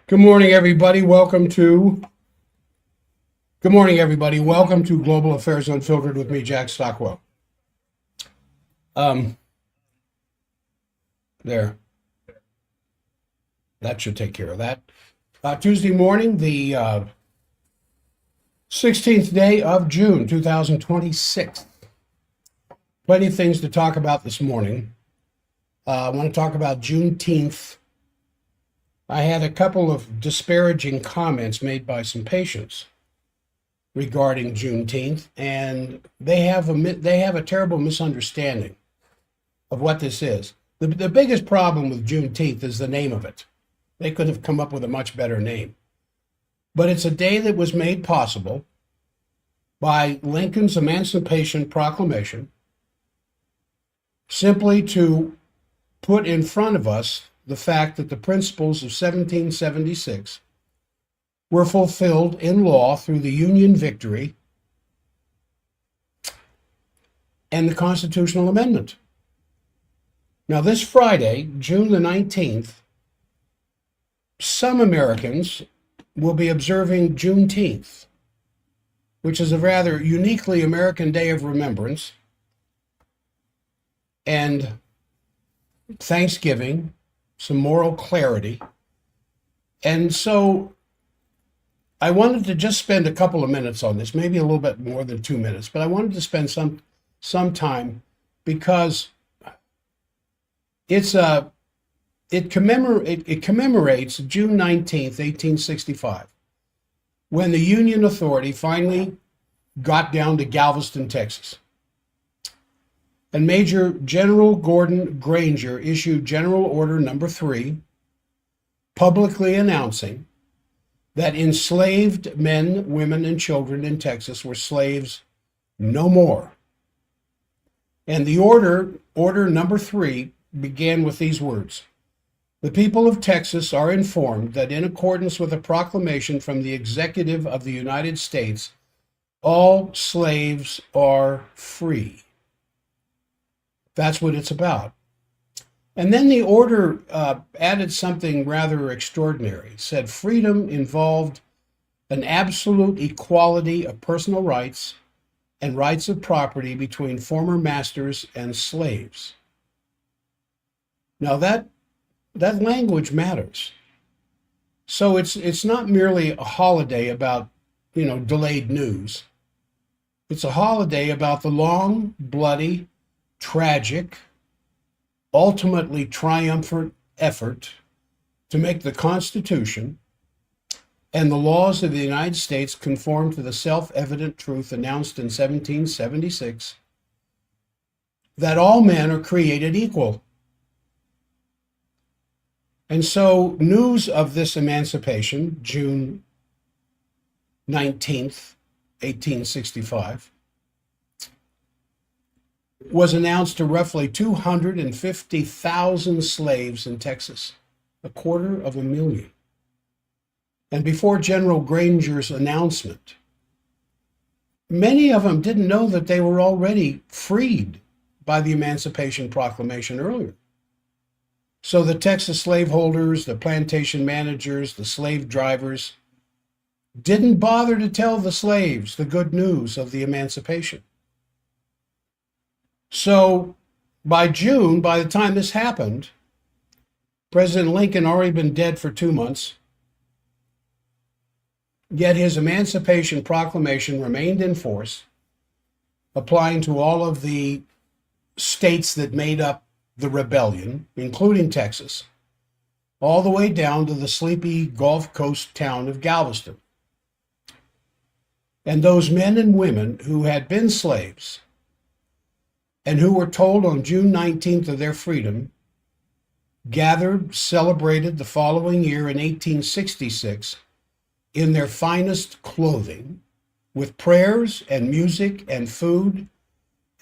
Good morning, everybody. Welcome to Global Affairs Unfiltered with me, Jack Stockwell. Um, there, that should take care of that. Tuesday morning, the 16th day of June, 2026. Plenty of things to talk about this morning. I want to talk about Juneteenth. I had a couple of disparaging comments made by some patients regarding Juneteenth, and they have a terrible misunderstanding of what this is. The biggest problem with Juneteenth is the name of it. They could have come up with a much better name. But it's a day that was made possible by Lincoln's Emancipation Proclamation, simply to put in front of us the fact that the principles of 1776 were fulfilled in law through the Union victory and the constitutional amendment. Now, this Friday, June the 19th, some Americans will be observing Juneteenth, which is a rather uniquely American day of remembrance and Thanksgiving, some moral clarity. And so I wanted to just spend a couple of minutes on this, maybe a little bit more than 2 minutes, but I wanted to spend some time because it commemorates June 19th, 1865, when the Union Authority finally got down to Galveston, Texas. And Major General Gordon Granger issued General Order Number 3, publicly announcing that enslaved men, women, and children in Texas were slaves no more. And the Order Number 3, began with these words: "The people of Texas are informed that in accordance with a proclamation from the Executive of the United States, all slaves are free." That's what it's about. And then the order added something rather extraordinary. It said freedom involved an absolute equality of personal rights and rights of property between former masters and slaves. Now that language matters. So it's not merely a holiday about, delayed news. It's a holiday about the long, bloody, tragic, ultimately triumphant effort to make the Constitution and the laws of the United States conform to the self-evident truth announced in 1776 that all men are created equal. And so news of this emancipation, June 19th, 1865, was announced to roughly 250,000 slaves in Texas, 250,000. And before General Granger's announcement, many of them didn't know that they were already freed by the Emancipation Proclamation earlier. So the Texas slaveholders, the plantation managers, the slave drivers didn't bother to tell the slaves the good news of the emancipation. So by June, by the time this happened, President Lincoln already been dead for 2 months, yet his Emancipation Proclamation remained in force, applying to all of the states that made up the rebellion, including Texas, all the way down to the sleepy Gulf Coast town of Galveston. And those men and women who had been slaves and who were told on June 19th of their freedom, gathered, celebrated the following year in 1866 in their finest clothing, with prayers and music and food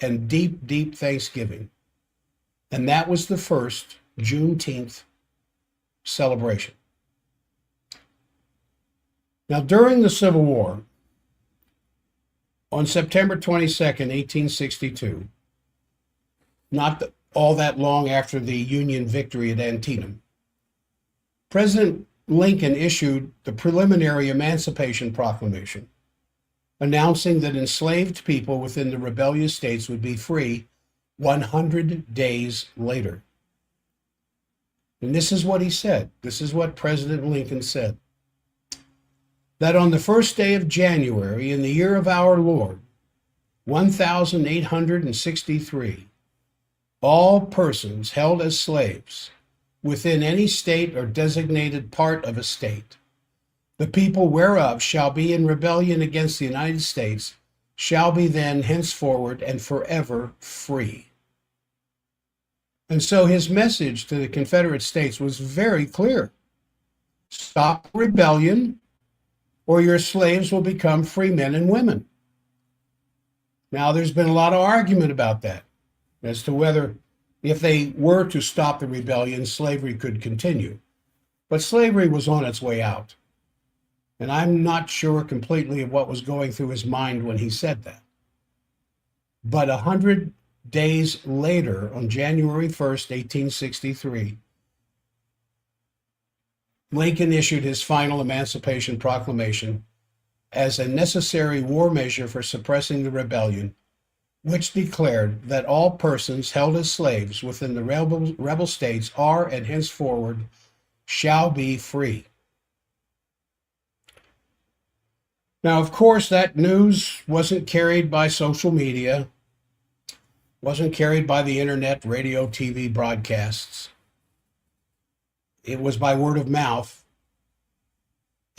and deep, deep thanksgiving. And that was the first Juneteenth celebration. Now, during the Civil War, on September 22nd, 1862, all that long after the Union victory at Antietam, President Lincoln issued the preliminary Emancipation Proclamation, announcing that enslaved people within the rebellious states would be free 100 days later. And this is what he said. This is what President Lincoln said. That on the first day of January in the year of our Lord, 1863, all persons held as slaves within any state or designated part of a state, the people whereof shall be in rebellion against the United States, shall be then henceforward and forever free. And so his message to the Confederate States was very clear. Stop rebellion, or your slaves will become free men and women. Now, there's been a lot of argument about that, as to whether, if they were to stop the rebellion, slavery could continue. But slavery was on its way out. And I'm not sure completely of what was going through his mind when he said that. But 100 days later, on January 1st, 1863, Lincoln issued his final Emancipation Proclamation as a necessary war measure for suppressing the rebellion, which declared that all persons held as slaves within the rebel states are and henceforward shall be free. Now, of course, that news wasn't carried by social media, wasn't carried by the internet, radio, TV broadcasts. It was by word of mouth,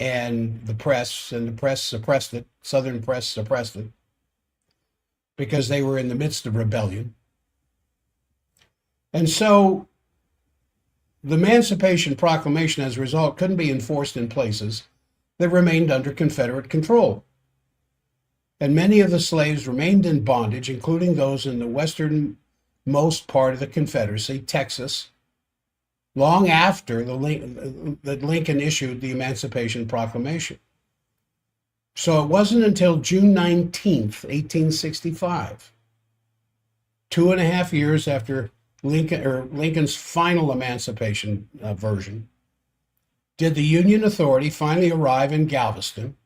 and the press suppressed it. Southern press suppressed it because they were in the midst of rebellion. And so the Emancipation Proclamation, as a result, couldn't be enforced in places that remained under Confederate control. And many of the slaves remained in bondage, including those in the westernmost part of the Confederacy, Texas, long after that Lincoln issued the Emancipation Proclamation. So it wasn't until June 19th, 1865, 2.5 years after Lincoln's final emancipation version, did the Union Authority finally arrive in Galveston,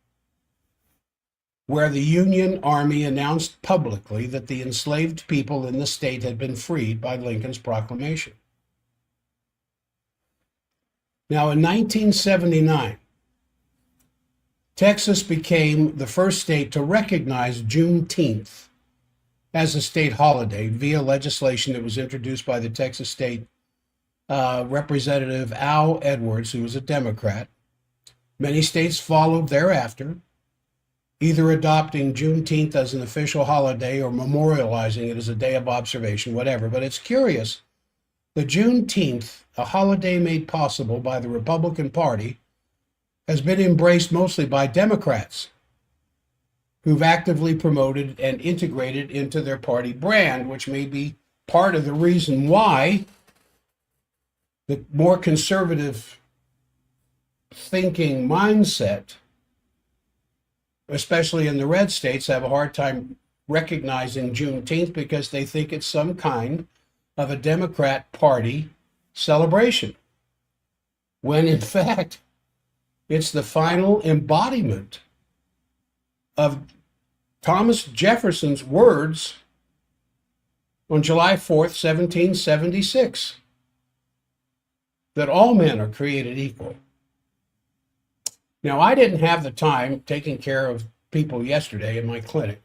where the Union Army announced publicly that the enslaved people in the state had been freed by Lincoln's proclamation. Now, in 1979, Texas became the first state to recognize Juneteenth as a state holiday via legislation that was introduced by the Texas State Representative Al Edwards, who was a Democrat. Many states followed thereafter, either adopting Juneteenth as an official holiday or memorializing it as a day of observation, whatever. But it's curious that Juneteenth, a holiday made possible by the Republican Party, has been embraced mostly by Democrats who've actively promoted and integrated into their party brand, which may be part of the reason why the more conservative thinking mindset, especially in the red states, have a hard time recognizing Juneteenth because they think it's some kind of a Democrat Party celebration, when in fact, it's the final embodiment of Thomas Jefferson's words on July 4th, 1776, that all men are created equal. Now, I didn't have the time taking care of people yesterday in my clinic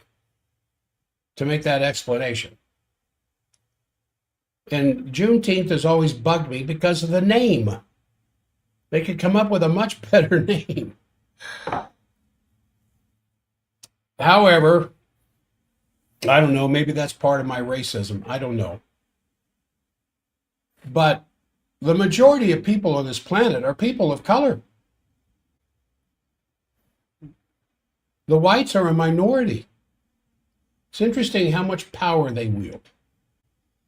to make that explanation. And Juneteenth has always bugged me because of the name. They could come up with a much better name. However, I don't know, maybe that's part of my racism. I don't know. But the majority of people on this planet are people of color. The whites are a minority. It's interesting how much power they wield,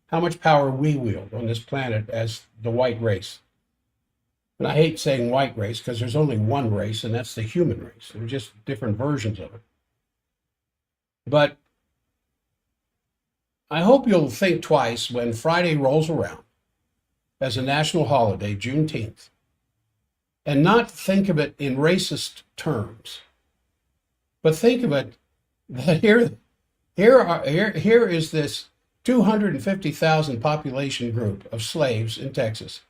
how much power we wield on this planet as the white race. And I hate saying white race because there's only one race, and that's the human race. They're just different versions of it. But I hope you'll think twice when Friday rolls around as a national holiday, Juneteenth, and not think of it in racist terms, but think of it that here is this 250,000 population group of slaves in Texas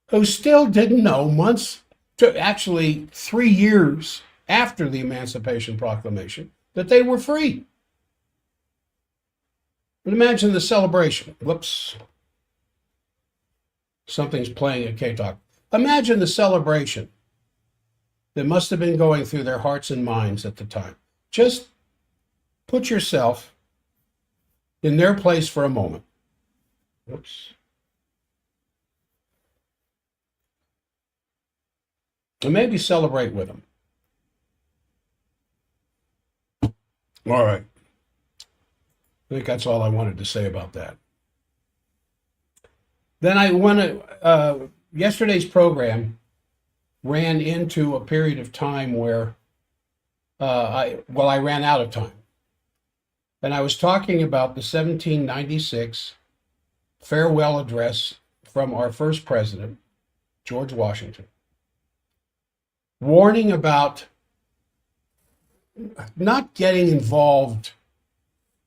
who still didn't know months to actually 3 years after the Emancipation Proclamation that they were free. And imagine the celebration. Whoops. Something's playing at K-Talk. Imagine the celebration that must have been going through their hearts and minds at the time. Just put yourself in their place for a moment. Whoops. And maybe celebrate with them. All right. I think that's all I wanted to say about that. Then I want to, yesterday's program ran into a period of time where I ran out of time. And I was talking about the 1796 farewell address from our first president, George Washington, warning about not getting involved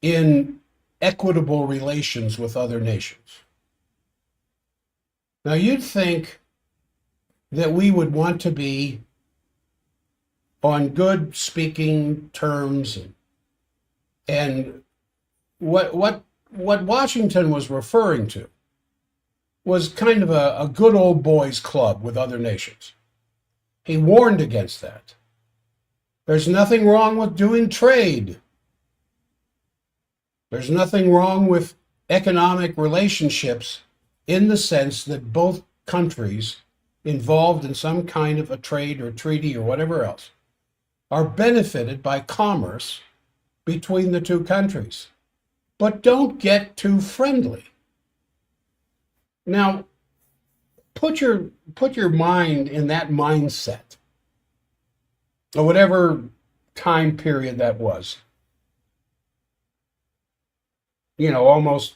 in equitable relations with other nations. Now, you'd think that we would want to be on good speaking terms, and what Washington was referring to was kind of a good old boys club with other nations. He warned against that. There's nothing wrong with doing trade. There's nothing wrong with economic relationships in the sense that both countries involved in some kind of a trade or treaty or whatever else are benefited by commerce between the two countries. But don't get too friendly. Now, put your mind in that mindset, or whatever time period that was. You know, almost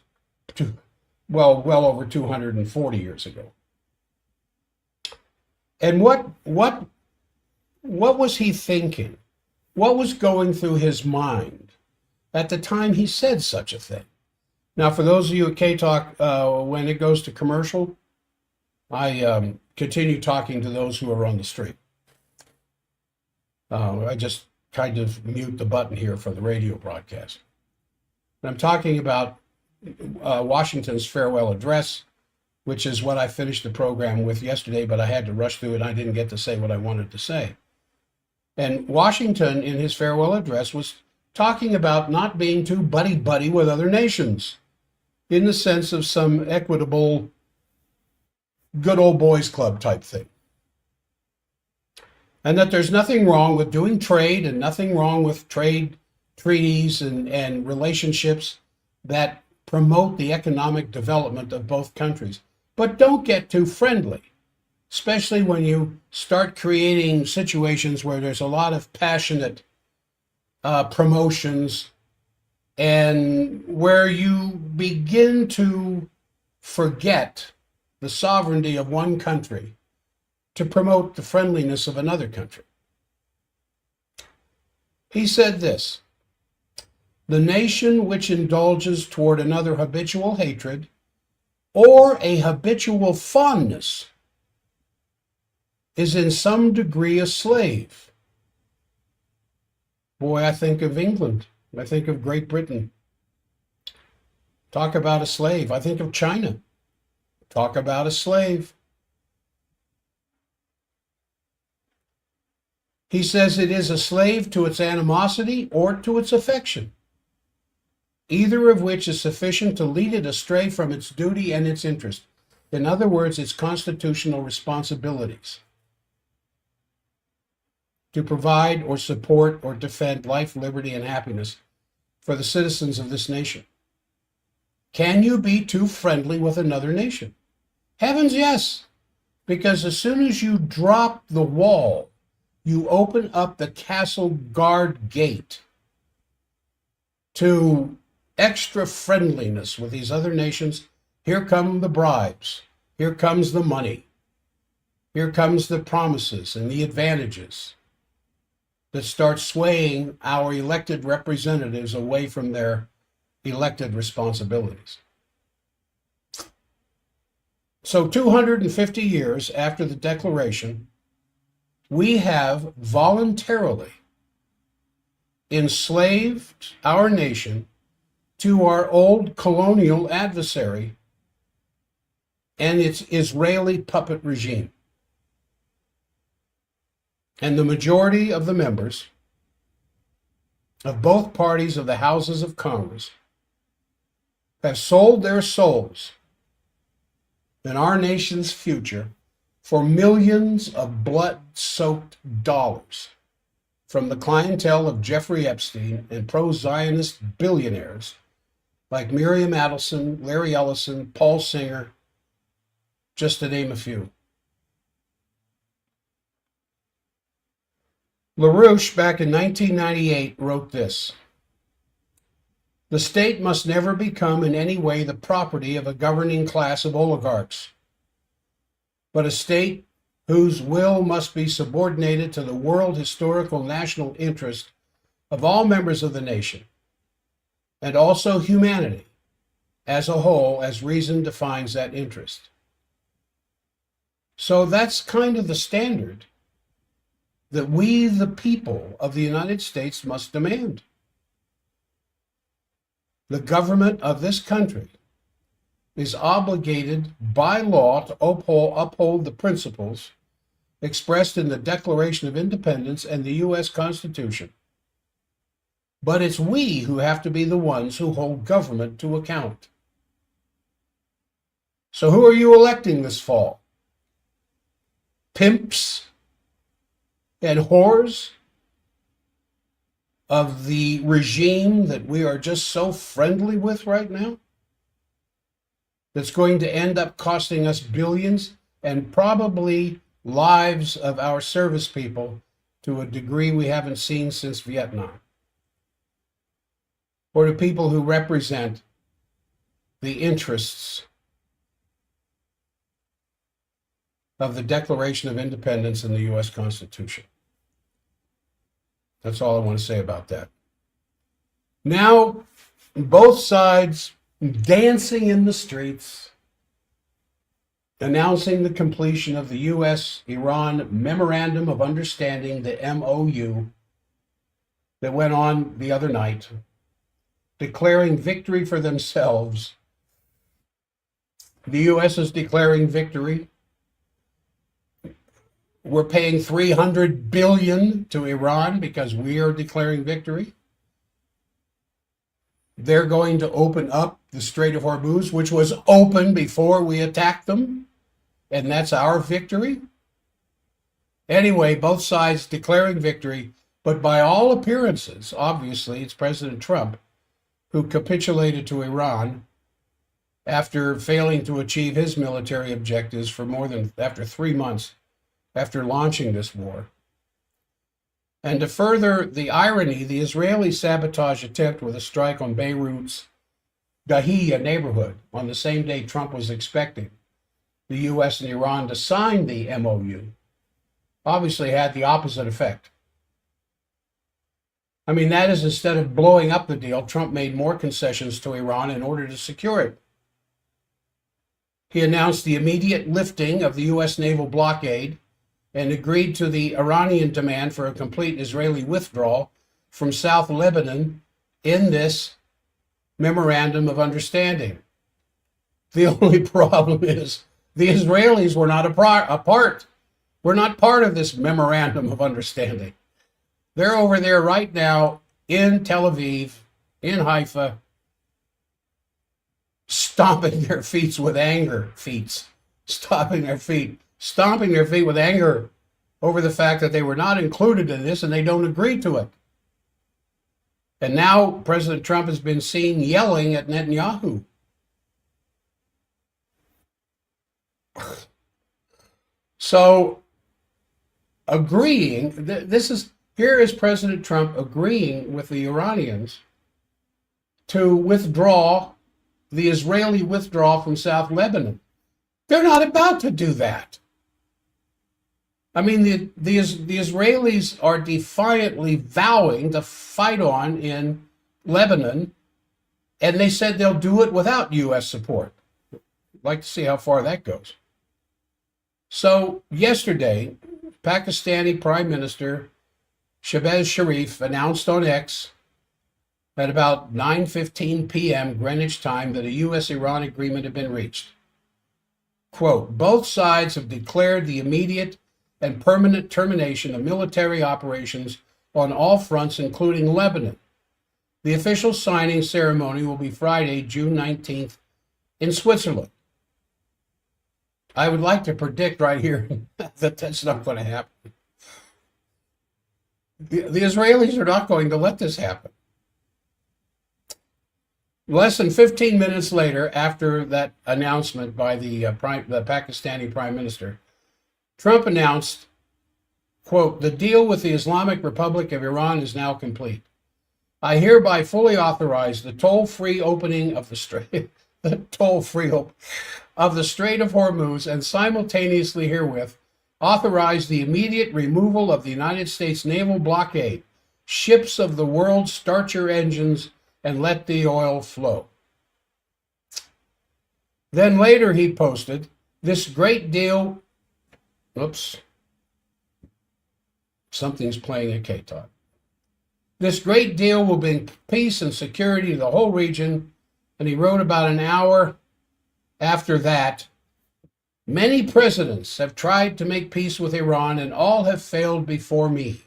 well over 240 years ago. And what was he thinking? What was going through his mind at the time he said such a thing? Now, for those of you at K-Talk, when it goes to commercial, I continue talking to those who are on the street. I just kind of mute the button here for the radio broadcast. I'm talking about Washington's farewell address, which is what I finished the program with yesterday, but I had to rush through it. I didn't get to say what I wanted to say. And Washington, in his farewell address, was talking about not being too buddy-buddy with other nations in the sense of some equitable, good old boys club type thing. And that there's nothing wrong with doing trade and nothing wrong with trade treaties and relationships that promote the economic development of both countries. But don't get too friendly, especially when you start creating situations where there's a lot of passionate promotions and where you begin to forget the sovereignty of one country to promote the friendliness of another country. He said this: the nation which indulges toward another habitual hatred or a habitual fondness is in some degree a slave. Boy, I think of England. I think of Great Britain. Talk about a slave. I think of China. Talk about a slave. He says it is a slave to its animosity or to its affection, either of which is sufficient to lead it astray from its duty and its interest. In other words, its constitutional responsibilities to provide or support or defend life, liberty, and happiness for the citizens of this nation. Can you be too friendly with another nation? Heavens, yes. Because as soon as you drop the wall, you open up the castle guard gate to extra friendliness with these other nations. Here come the bribes. Here comes the money. Here comes the promises and the advantages that start swaying our elected representatives away from their elected responsibilities. So 250 years after the Declaration, we have voluntarily enslaved our nation to our old colonial adversary and its Israeli puppet regime. And the majority of the members of both parties of the Houses of Congress have sold their souls and our nation's future for millions of blood-soaked dollars from the clientele of Jeffrey Epstein and pro-Zionist billionaires like Miriam Adelson, Larry Ellison, Paul Singer, just to name a few. LaRouche, back in 1998, wrote this: "The state must never become in any way the property of a governing class of oligarchs, but a state whose will must be subordinated to the world historical national interest of all members of the nation, and also humanity as a whole, as reason defines that interest." So that's kind of the standard that we, the people of the United States, must demand. The government of this country is obligated by law to uphold the principles expressed in the Declaration of Independence and the U.S. Constitution. But it's we who have to be the ones who hold government to account. So who are you electing this fall? Pimps and whores of the regime that we are just so friendly with right now, that's going to end up costing us billions and probably lives of our service people to a degree we haven't seen since Vietnam? Or to people who represent the interests of the Declaration of Independence and the U.S. Constitution? That's all I want to say about that. Now, both sides dancing in the streets, announcing the completion of the U.S.-Iran Memorandum of Understanding, the MOU, that went on the other night, declaring victory for themselves. The U.S. is declaring victory. We're paying $300 billion to Iran because we are declaring victory. They're going to open up the Strait of Hormuz, which was open before we attacked them, and that's our victory. Anyway, both sides declaring victory, but by all appearances, obviously, it's President Trump who capitulated to Iran after failing to achieve his military objectives for after 3 months after launching this war. And to further the irony, the Israeli sabotage attempt with a strike on Beirut's Dahiya neighborhood on the same day Trump was expecting the U.S. and Iran to sign the MOU obviously had the opposite effect. I mean, that is, instead of blowing up the deal, Trump made more concessions to Iran in order to secure it. He announced the immediate lifting of the U.S. naval blockade and agreed to the Iranian demand for a complete Israeli withdrawal from South Lebanon in this memorandum of understanding. The only problem is the Israelis were not a part. We're not part of this memorandum of understanding. They're over there right now in Tel Aviv, in Haifa, stomping their feet with anger, stomping their feet with anger over the fact that they were not included in this and they don't agree to it. And now President Trump has been seen yelling at Netanyahu. So agreeing, here is President Trump agreeing with the Iranians to withdraw, the Israeli withdrawal from South Lebanon. They're not about to do that. I mean, the Israelis are defiantly vowing to fight on in Lebanon, and they said they'll do it without U.S. support. I'd like to see how far that goes. So yesterday, Pakistani Prime Minister Shehbaz Sharif announced on X at about 9:15 p.m. Greenwich time that a U.S.-Iran agreement had been reached. Quote, both sides have declared the immediate and permanent termination of military operations on all fronts, including Lebanon. The official signing ceremony will be Friday, June 19th, in Switzerland. I would like to predict right here that that's not going to happen. The Israelis are not going to let this happen. Less than 15 minutes later, after that announcement by the Pakistani Prime Minister, Trump announced, quote, the deal with the Islamic Republic of Iran is now complete. I hereby fully authorize the toll-free opening of the Strait, of the Strait of Hormuz, and simultaneously herewith authorize the immediate removal of the United States naval blockade, ships of the world start your engines and let the oil flow. Then later he posted, this great deal, oops, something's playing at K-Talk. This great deal will bring peace and security to the whole region. And he wrote about an hour after that, many presidents have tried to make peace with Iran and all have failed before me.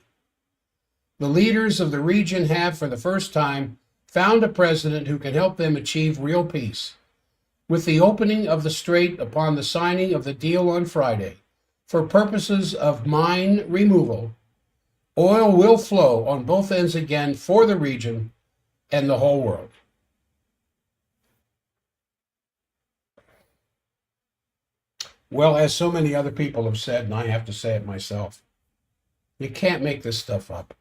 The leaders of the region have, for the first time, found a president who can help them achieve real peace. With the opening of the strait upon the signing of the deal on Friday, for purposes of mine removal, oil will flow on both ends again for the region and the whole world. Well, as so many other people have said, and I have to say it myself, you can't make this stuff up.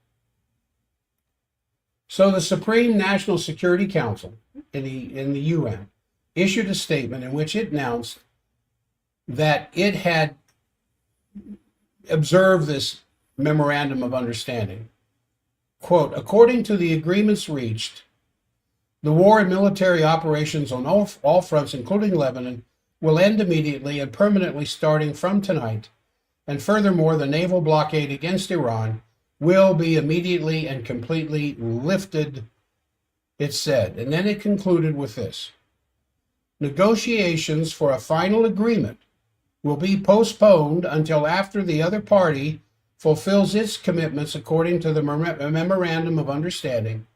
So the Supreme National Security Council in the UN issued a statement in which it announced that it had observed this memorandum of understanding. Quote, according to the agreements reached, the war and military operations on all fronts, including Lebanon, will end immediately and permanently starting from tonight. And furthermore, the naval blockade against Iran will be immediately and completely lifted, it said. And then it concluded with this. Negotiations for a final agreement will be postponed until after the other party fulfills its commitments according to the Memorandum of Understanding.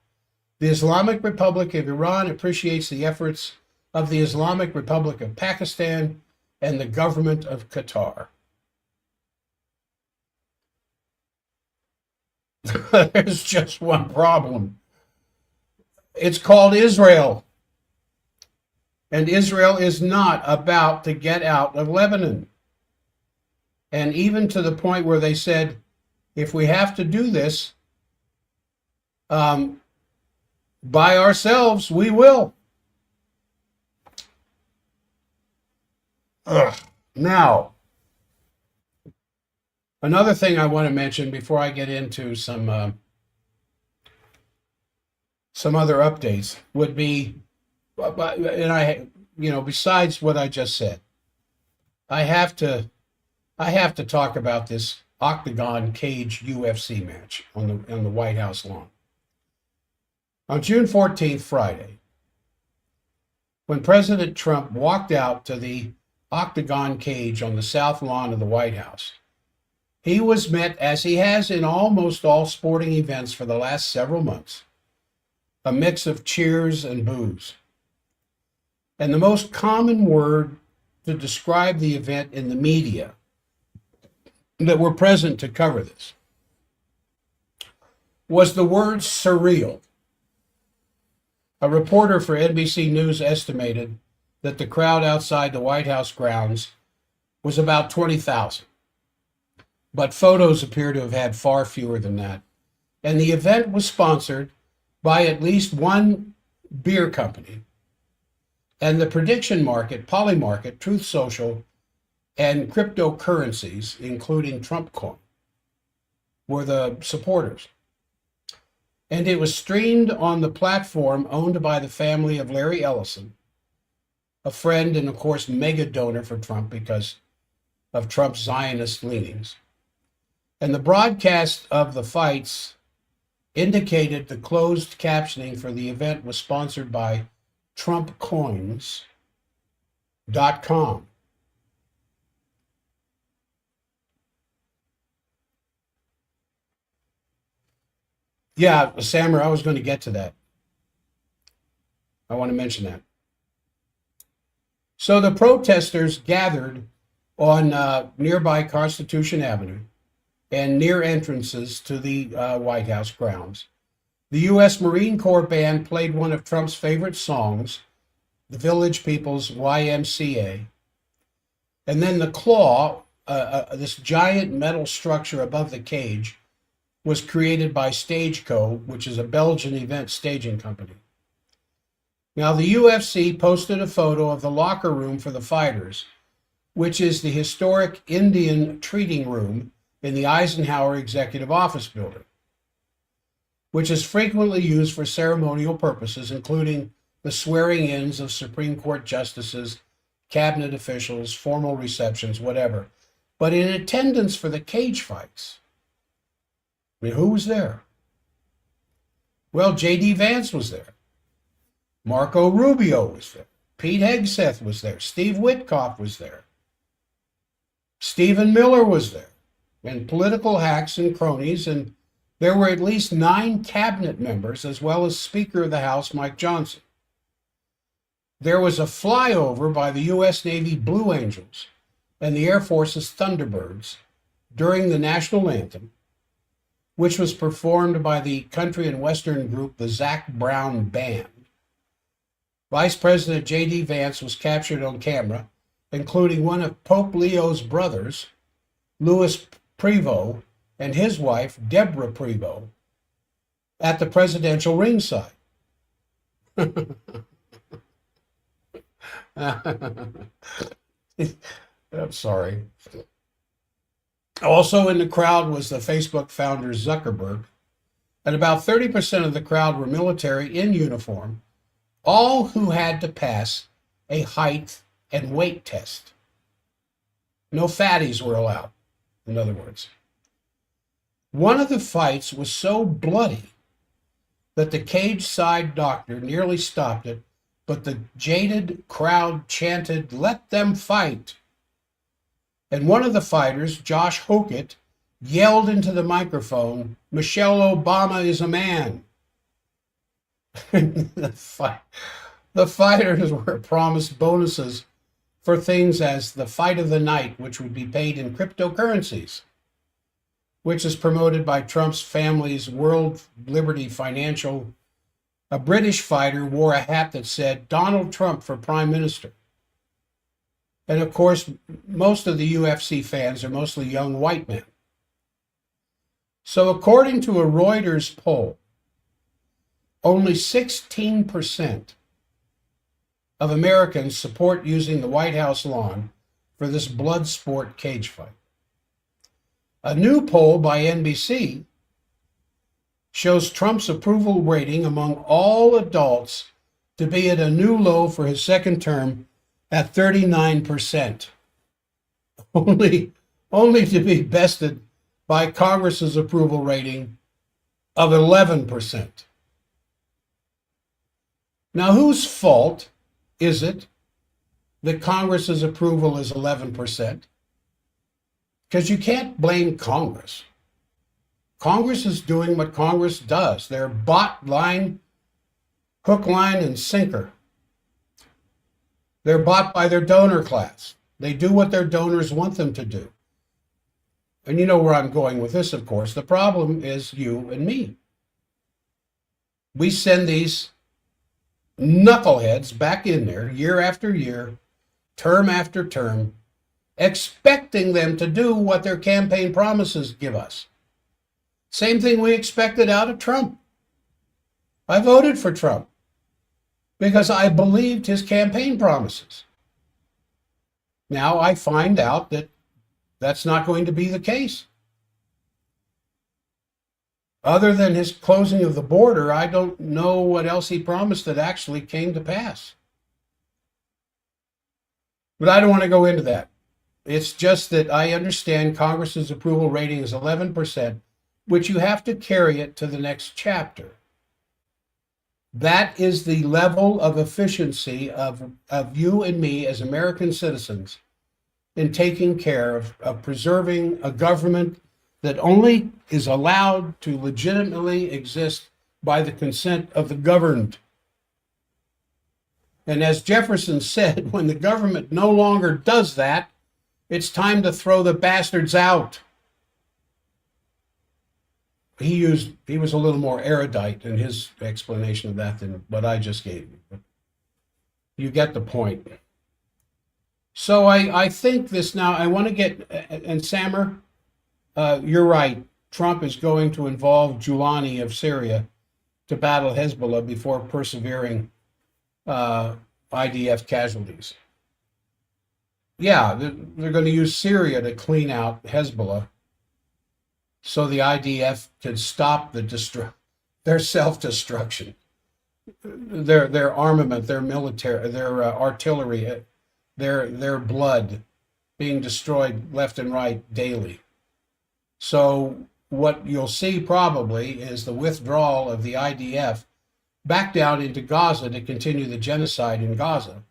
The Islamic Republic of Iran appreciates the efforts of the Islamic Republic of Pakistan and the government of Qatar. There's just one problem. It's called Israel. And Israel is not about to get out of Lebanon. And even to the point where they said, if we have to do this by ourselves, we will. Now, another thing I want to mention before I get into some other updates would be, besides what I just said, I have to talk about this octagon cage UFC match on the White House lawn. On June 14th, Friday, when President Trump walked out to the octagon cage on the south lawn of the White House, he was met, as he has in almost all sporting events for the last several months, a mix of cheers and boos. And the most common word to describe the event in the media that were present to cover this was the word surreal. A reporter for NBC News estimated that the crowd outside the White House grounds was about 20,000. But photos appear to have had far fewer than that. And the event was sponsored by at least one beer company. And the prediction market, Polymarket, Truth Social, and cryptocurrencies, including Trump coin, were the supporters. And it was streamed on the platform owned by the family of Larry Ellison, a friend and, of course, mega donor for Trump because of Trump's Zionist leanings. And the broadcast of the fights indicated the closed captioning for the event was sponsored by TrumpCoins.com. Yeah, Sammer, I was going to get to that. I want to mention that. So the protesters gathered on nearby Constitution Avenue and near entrances to the White House grounds. The U.S. Marine Corps band played one of Trump's favorite songs, the Village People's YMCA. And then the claw, this giant metal structure above the cage, was created by Stageco, which is a Belgian event staging company. Now, the UFC posted a photo of the locker room for the fighters, which is the historic Indian treating room in the Eisenhower Executive Office Building, which is frequently used for ceremonial purposes, including the swearing-ins of Supreme Court justices, cabinet officials, formal receptions, whatever. But in attendance for the cage fights, I mean, who was there? Well, J.D. Vance was there. Marco Rubio was there. Pete Hegseth was there. Steve Witkoff was there. Stephen Miller was there. And political hacks and cronies, and there were at least 9 cabinet members, as well as Speaker of the House Mike Johnson. There was a flyover by the U.S. Navy Blue Angels and the Air Force's Thunderbirds during the national anthem, which was performed by the country and western group, the Zac Brown Band. Vice President J.D. Vance was captured on camera, including one of Pope Leo's brothers, Louis Prevost, and his wife, Deborah Prevost, at the presidential ringside. I'm sorry. Also in the crowd was the Facebook founder Zuckerberg, and about 30% of the crowd were military in uniform, all who had to pass a height and weight test. No fatties were allowed, in other words. One of the fights was so bloody that the cage-side doctor nearly stopped it, but the jaded crowd chanted, "Let them fight." And one of the fighters, Josh Hokett, yelled into the microphone, "Michelle Obama is a man." The fighters were promised bonuses for things as the fight of the night, which would be paid in cryptocurrencies, which is promoted by Trump's family's World Liberty Financial. A British fighter wore a hat that said, "Donald Trump for Prime Minister." And of course, most of the UFC fans are mostly young white men. So according to a Reuters poll, only 16% of Americans support using the White House lawn for this blood sport cage fight. A new poll by NBC shows Trump's approval rating among all adults to be at a new low for his second term at 39%, only to be bested by Congress's approval rating of 11%. Now, whose fault is it that Congress's approval is 11%? Because you can't blame Congress. Congress is doing what Congress does. They're bought line, hook, line, and sinker. They're bought by their donor class. They do what their donors want them to do. And you know where I'm going with this, of course. The problem is you and me. We send these knuckleheads back in there year after year, term after term, expecting them to do what their campaign promises give us. Same thing we expected out of Trump. I voted for Trump because I believed his campaign promises. Now I find out that that's not going to be the case. Other than his closing of the border, I don't know what else he promised that actually came to pass. But I don't want to go into that. It's just that I understand Congress's approval rating is 11%, which you have to carry it to the next chapter. That is the level of efficiency of you and me as American citizens in taking care of preserving a government that only is allowed to legitimately exist by the consent of the governed. And as Jefferson said, when the government no longer does that, it's time to throw the bastards out. He was a little more erudite in his explanation of that than what I just gave you. But you get the point. So I think this now, I want to get, and Samer, you're right. Trump is going to involve Giuliani of Syria to battle Hezbollah before persevering IDF casualties. Yeah, they're going to use Syria to clean out Hezbollah so the IDF can stop their self-destruction, their armament, their military, their artillery, their blood being destroyed left and right daily. So what you'll see probably is the withdrawal of the IDF back down into Gaza to continue the genocide in Gaza,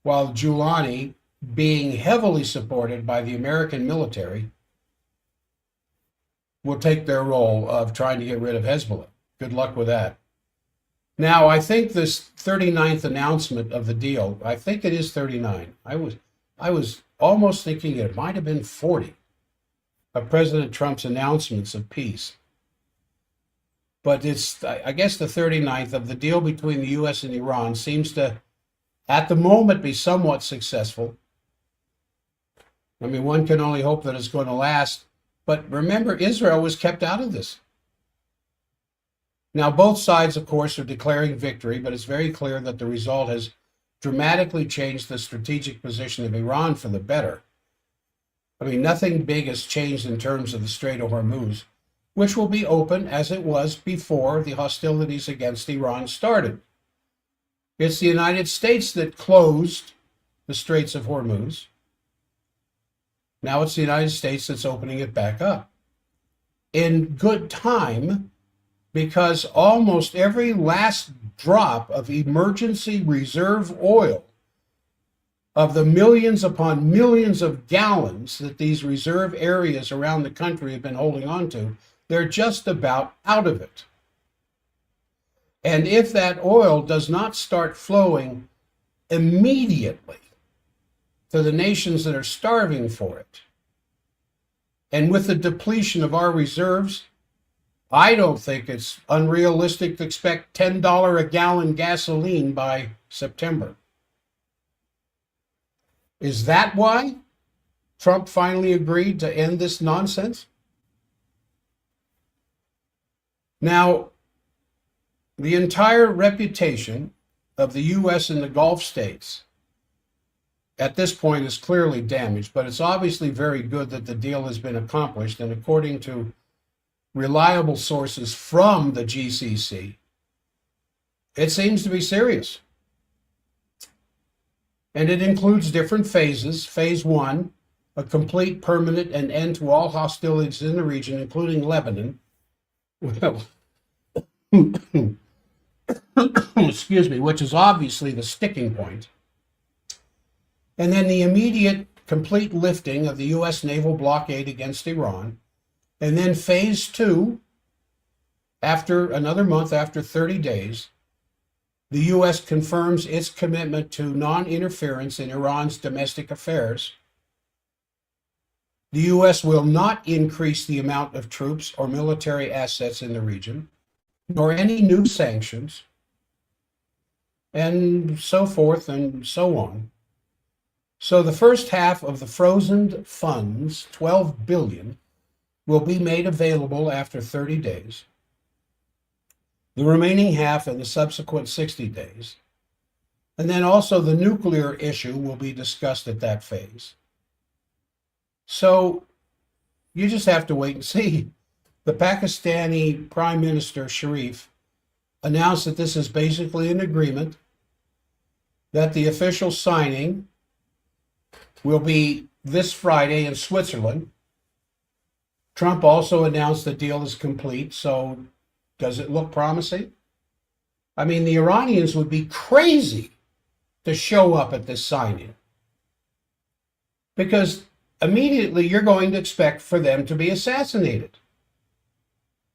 while Giuliani, being heavily supported by the American military, will take their role of trying to get rid of Hezbollah. Good luck with that. Now, I think this 39th announcement of the deal, I think it is 39. I was almost thinking it might have been 40 of President Trump's announcements of peace. But it's, I guess, the 39th of the deal between the U.S. and Iran seems to, at the moment, be somewhat successful. I mean, one can only hope that it's going to last. But remember, Israel was kept out of this. Now, both sides, of course, are declaring victory, but it's very clear that the result has dramatically changed the strategic position of Iran for the better. I mean, nothing big has changed in terms of the Strait of Hormuz, which will be open as it was before the hostilities against Iran started. It's the United States that closed the Straits of Hormuz. Now it's the United States that's opening it back up. In good time, because almost every last drop of emergency reserve oil, of the millions upon millions of gallons that these reserve areas around the country have been holding on to, they're just about out of it. And if that oil does not start flowing immediately to the nations that are starving for it, and with the depletion of our reserves, I don't think it's unrealistic to expect $10 a gallon gasoline by September. Is that why Trump finally agreed to end this nonsense? Now, the entire reputation of the U.S. in the Gulf states at this point is clearly damaged, but it's obviously very good that the deal has been accomplished, and according to reliable sources from the GCC, it seems to be serious. And it includes different phases. Phase 1, a complete, permanent, and end to all hostilities in the region, including Lebanon. Well, excuse me, which is obviously the sticking point. And then the immediate, complete lifting of the U.S. naval blockade against Iran. And then phase 2, after another month, after 30 days, the U.S. confirms its commitment to non-interference in Iran's domestic affairs. The U.S. will not increase the amount of troops or military assets in the region, nor any new sanctions, and so forth and so on. So the first half of the frozen funds, $12 billion, will be made available after 30 days. The remaining half in the subsequent 60 days. And then also the nuclear issue will be discussed at that phase. So you just have to wait and see. The Pakistani Prime Minister Sharif announced that this is basically an agreement, that the official signing will be this Friday in Switzerland. Trump also announced the deal is complete. So does it look promising? I mean, the Iranians would be crazy to show up at this signing, because immediately you're going to expect for them to be assassinated,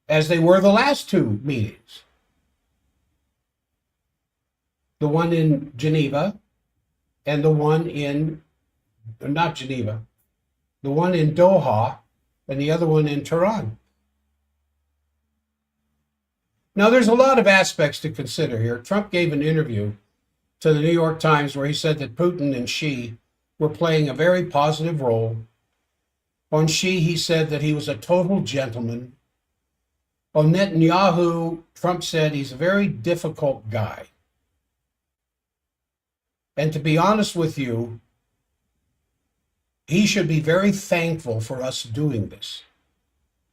as they were the last two meetings. The one in Geneva and the one in, not Geneva, the one in Doha and the other one in Tehran. Now, there's a lot of aspects to consider here. Trump gave an interview to the New York Times where he said that Putin and Xi were playing a very positive role. On Xi, he said that he was a total gentleman. On Netanyahu, Trump said he's a very difficult guy. And to be honest with you, he should be very thankful for us doing this.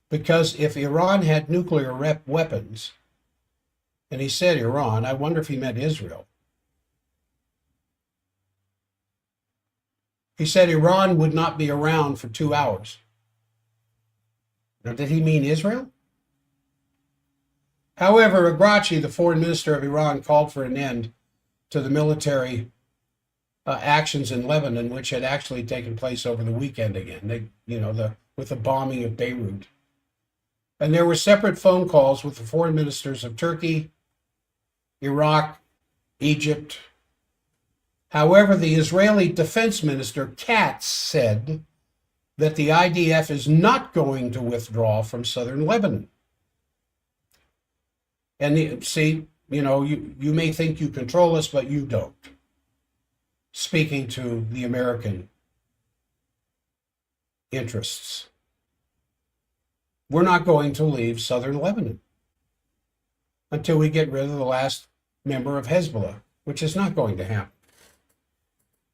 Because if Iran had nuclear weapons, and he said Iran, I wonder if he meant Israel. He said Iran would not be around for 2 hours. Now, did he mean Israel? However, Agrachi, the foreign minister of Iran, called for an end to the military actions in Lebanon, which had actually taken place over the weekend again. With the bombing of Beirut. And there were separate phone calls with the foreign ministers of Turkey, Iraq, Egypt. However, the Israeli defense minister, Katz, said that the IDF is not going to withdraw from southern Lebanon. And you may think you control us, but you don't. Speaking to the American interests. We're not going to leave southern Lebanon until we get rid of the last member of Hezbollah, which is not going to happen.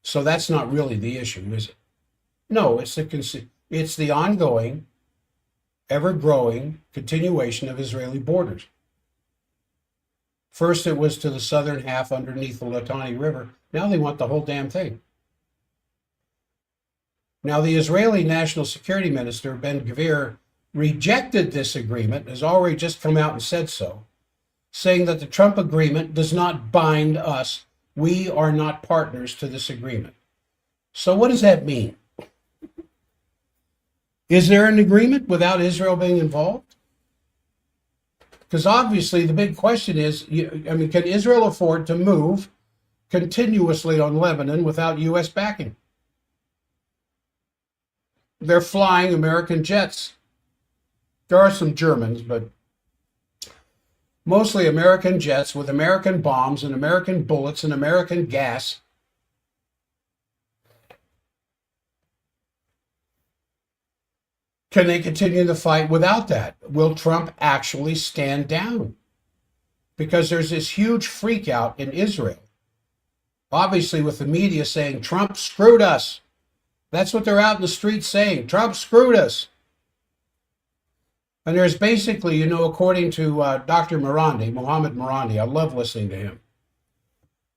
So that's not really the issue, is it? No, it's the ongoing, ever-growing continuation of Israeli borders. First, it was to the southern half underneath the Litani River. Now they want the whole damn thing. Now, the Israeli National Security Minister, Ben-Gvir, rejected this agreement, has already just come out and said so, saying that the Trump agreement does not bind us. We are not partners to this agreement. So what does that mean? Is there an agreement without Israel being involved? Because obviously the big question is, can Israel afford to move continuously on Lebanon without U.S. backing? They're flying American jets. There are some Germans, but mostly American jets with American bombs and American bullets and American gas. Can they continue the fight without that? Will Trump actually stand down? Because there's this huge freak out in Israel. Obviously, with the media saying, Trump screwed us. That's what they're out in the streets saying. Trump screwed us. And there's basically, according to Dr. Mohammed Marandi, I love listening to him.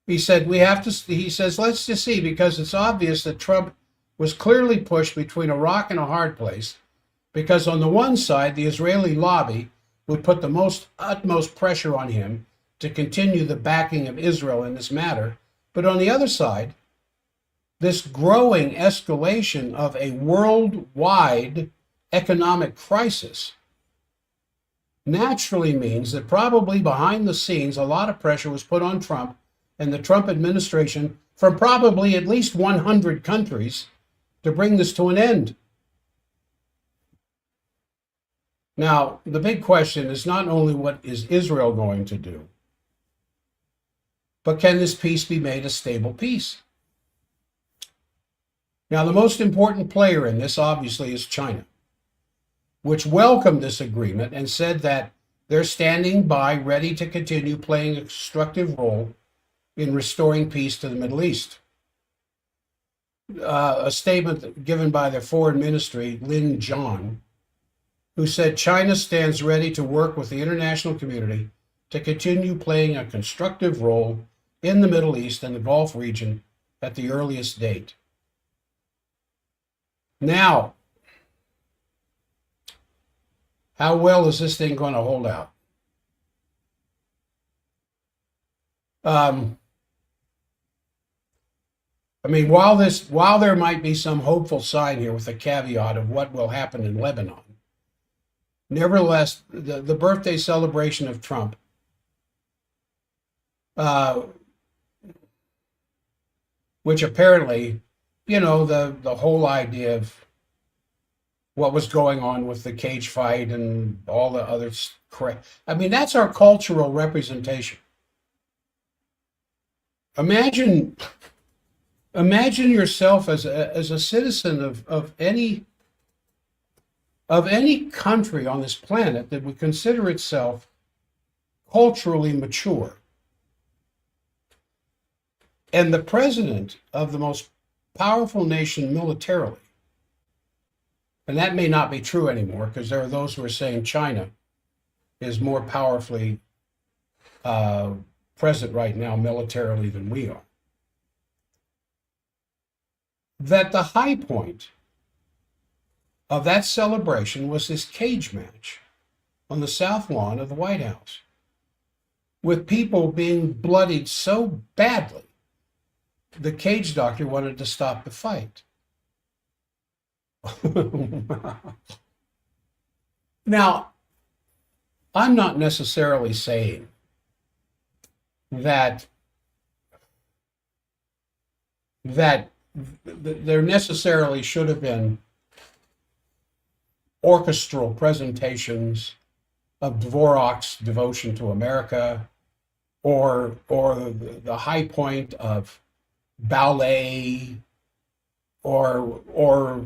He said, let's just see, because it's obvious that Trump was clearly pushed between a rock and a hard place, because on the one side, the Israeli lobby would put the utmost pressure on him to continue the backing of Israel in this matter. But on the other side, this growing escalation of a worldwide economic crisis naturally means that probably behind the scenes, a lot of pressure was put on Trump and the Trump administration from probably at least 100 countries to bring this to an end. Now, the big question is not only what is Israel going to do, but can this peace be made a stable peace? Now, the most important player in this, obviously, is China, which welcomed this agreement and said that they're standing by, ready to continue playing a constructive role in restoring peace to the Middle East. A statement given by their foreign ministry, Lin John, who said China stands ready to work with the international community to continue playing a constructive role in the Middle East and the Gulf region at the earliest date. Now, how well is this thing going to hold out? I mean, while there might be some hopeful sign here with a caveat of what will happen in Lebanon, nevertheless, the birthday celebration of Trump, which apparently, the whole idea of what was going on with the cage fight and all the other crap. I mean, that's our cultural representation. Imagine yourself as a citizen of any country on this planet that would consider itself culturally mature. And the president of the most powerful nation militarily, and that may not be true anymore because there are those who are saying China is more powerfully present right now militarily than we are. That the high point of that celebration was this cage match on the south lawn of the White House, with people being bloodied so badly, the cage doctor wanted to stop the fight. Now, I'm not necessarily saying that there necessarily should have been orchestral presentations of Dvorak's devotion to America, or the high point of ballet, or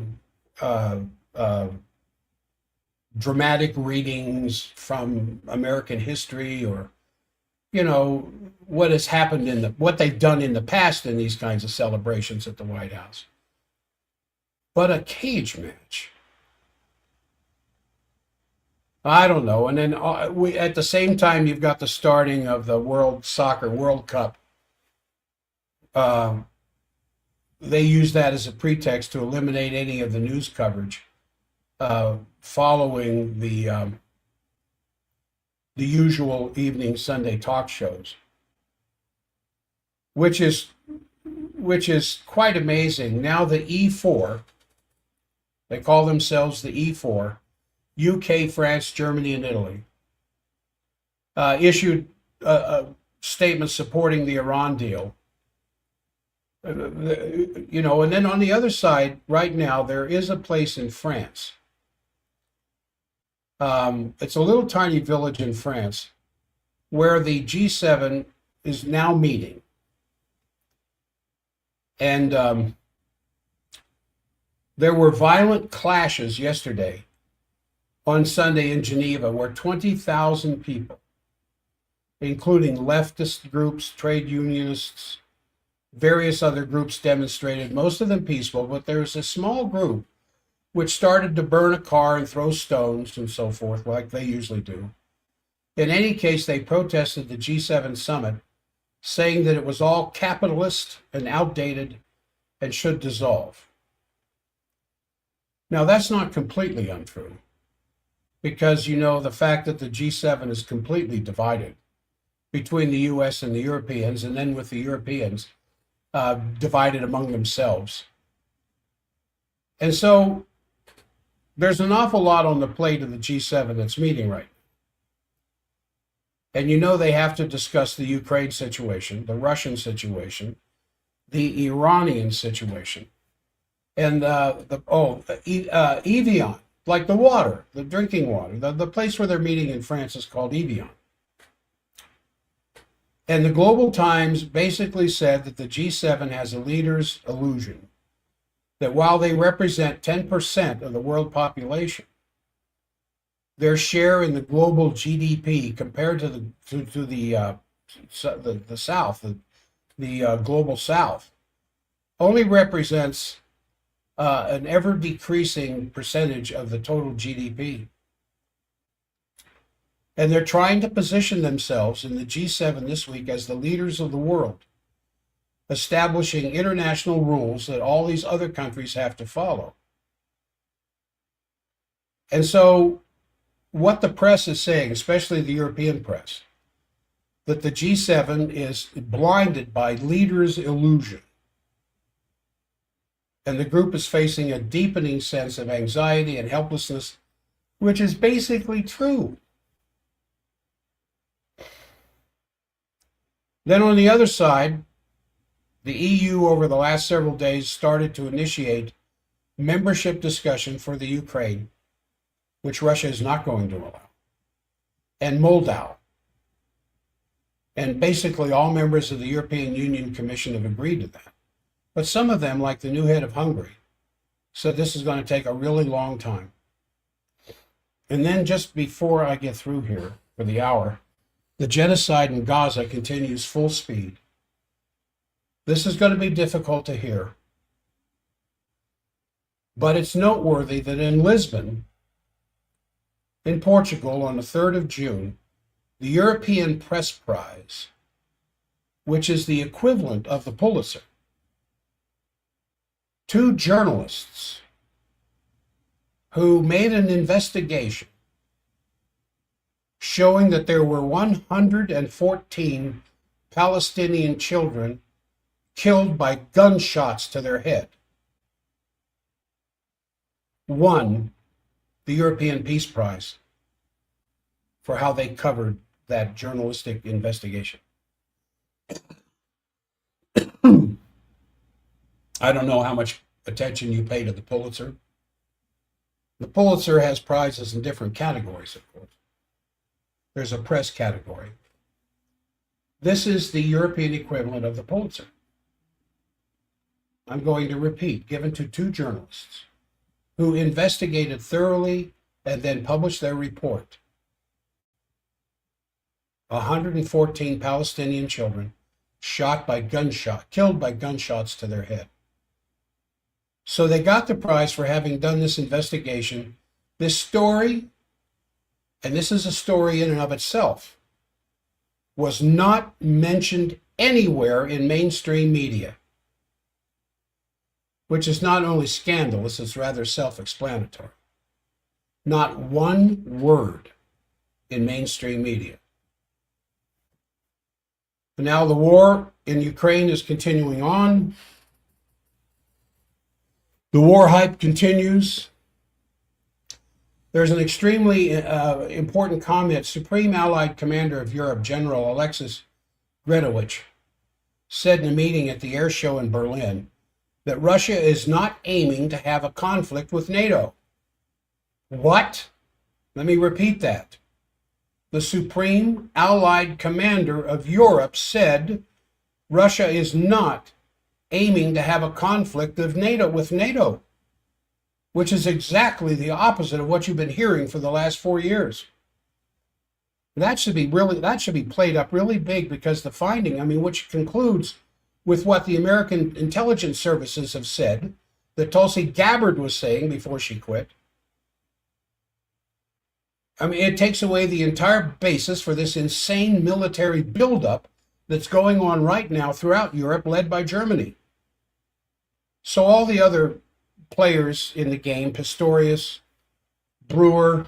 dramatic readings from American history, or what has happened what they've done in the past in these kinds of celebrations at the White House. But a cage match, I don't know. And then at the same time, you've got the starting of the World Cup. They use that as a pretext to eliminate any of the news coverage following the usual evening Sunday talk shows, which is quite amazing. Now the E4, they call themselves the E4, UK, France, Germany, and Italy, issued a statement supporting the Iran deal. And then on the other side, right now, there is a place in France. It's a little tiny village in France where the G7 is now meeting. And there were violent clashes yesterday on Sunday in Geneva where 20,000 people, including leftist groups, trade unionists, various other groups demonstrated, most of them peaceful, but there was a small group which started to burn a car and throw stones and so forth, like they usually do. In any case, they protested the G7 summit, saying that it was all capitalist and outdated and should dissolve. Now, that's not completely untrue, because the fact that the G7 is completely divided between the US and the Europeans, and then with the Europeans divided among themselves. And so there's an awful lot on the plate of the G7 that's meeting right now. And they have to discuss the Ukraine situation, the Russian situation, the Iranian situation, and Evian, like the water, the drinking water. The place where they're meeting in France is called Evian. And the Global Times basically said that the G7 has a leader's illusion, that while they represent 10% of the world population, their share in the global GDP compared to the South, the global south, only represents an ever decreasing percentage of the total GDP. And they're trying to position themselves in the G7 this week as the leaders of the world, establishing international rules that all these other countries have to follow. And so what the press is saying, especially the European press, that the G7 is blinded by leaders' illusion. And the group is facing a deepening sense of anxiety and helplessness, which is basically true. Then on the other side, the EU over the last several days started to initiate membership discussion for the Ukraine, which Russia is not going to allow, and Moldova. And basically all members of the European Union Commission have agreed to that. But some of them, like the new head of Hungary, said this is going to take a really long time. And then just before I get through here for the hour, the genocide in Gaza continues full speed. This is going to be difficult to hear. But it's noteworthy that in Lisbon, in Portugal, on the 3rd of June, the European Press Prize, which is the equivalent of the Pulitzer, 2 journalists who made an investigation showing that there were 114 Palestinian children killed by gunshots to their head, won the European Peace Prize for how they covered that journalistic investigation. I don't know how much attention you pay to the Pulitzer. The Pulitzer has prizes in different categories, of course. There's a press category. This is the European equivalent of the Pulitzer. I'm going to repeat, given to 2 journalists who investigated thoroughly and then published their report. 114 Palestinian children killed by gunshots to their head. So they got the prize for having done this investigation. This story, and this is a story in and of itself, was not mentioned anywhere in mainstream media, which is not only scandalous, it's rather self-explanatory. Not one word in mainstream media. Now the war in Ukraine is continuing on. The war hype continues. There's an extremely important comment. Supreme Allied Commander of Europe, General Alexis Gredowich, said in a meeting at the air show in Berlin that Russia is not aiming to have a conflict with NATO. What? Let me repeat that. The Supreme Allied Commander of Europe said Russia is not aiming to have a conflict with NATO, which is exactly the opposite of what you've been hearing for the last 4 years. That should be played up really big, because the finding, which concludes with what the American intelligence services have said, that Tulsi Gabbard was saying before she quit. It takes away the entire basis for this insane military buildup that's going on right now throughout Europe, led by Germany. So all the other players in the game, Pistorius, Brewer,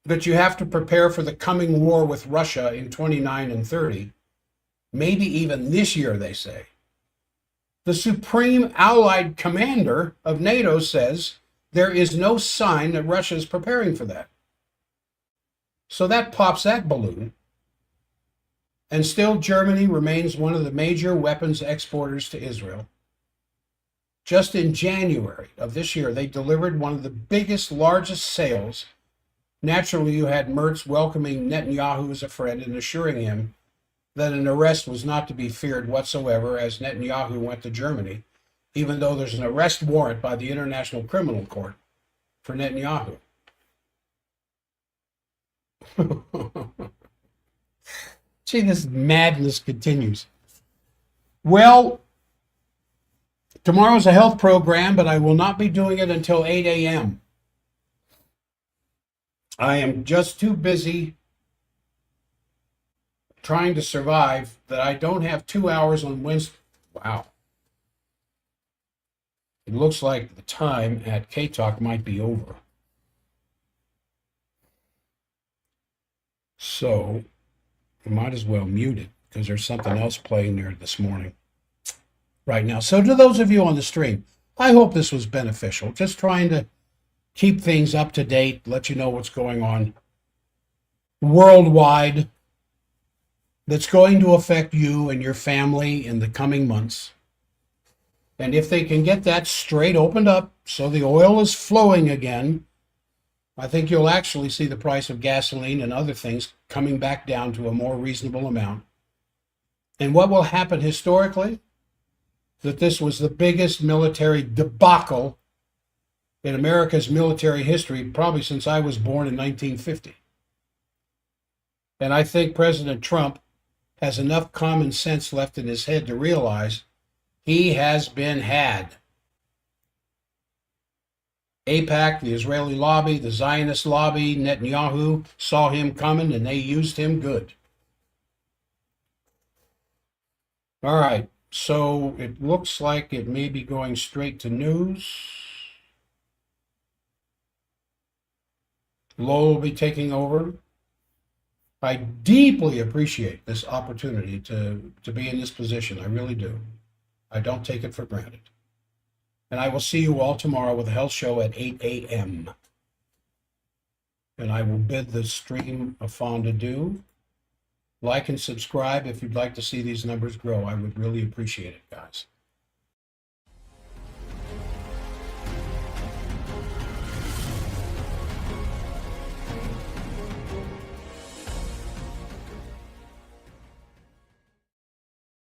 that you have to prepare for the coming war with Russia in 29 and 30, maybe even this year, they say. The Supreme Allied Commander of NATO says there is no sign that Russia is preparing for that. So that pops that balloon. And still, Germany remains one of the major weapons exporters to Israel. Just in January of this year, they delivered one of the largest sales. Naturally, you had Merz welcoming Netanyahu as a friend and assuring him that an arrest was not to be feared whatsoever, as Netanyahu went to Germany, even though there's an arrest warrant by the International Criminal Court for Netanyahu. See, this madness continues. Well, tomorrow's a health program, but I will not be doing it until 8 a.m. I am just too busy trying to survive that I don't have 2 hours on Wednesday. Wow. It looks like the time at K-Talk might be over. So, we might as well mute it because there's something else playing there this morning. Right now. So to those of you on the stream, I hope this was beneficial. Just trying to keep things up to date, let you know what's going on worldwide that's going to affect you and your family in the coming months. And if they can get that straight opened up so the oil is flowing again, I think you'll actually see the price of gasoline and other things coming back down to a more reasonable amount. And what will happen historically? That this was the biggest military debacle in America's military history, probably since I was born in 1950. And I think President Trump has enough common sense left in his head to realize he has been had. AIPAC, the Israeli lobby, the Zionist lobby, Netanyahu saw him coming and they used him good. All right, so it looks like it may be going straight to news. Lowell will be taking over. I deeply appreciate this opportunity to be in this position. I really do. I don't take it for granted. And I will see you all tomorrow with a health show at 8 a.m. And I will bid the stream a fond adieu. Like and subscribe if you'd like to see these numbers grow. I would really appreciate it, guys.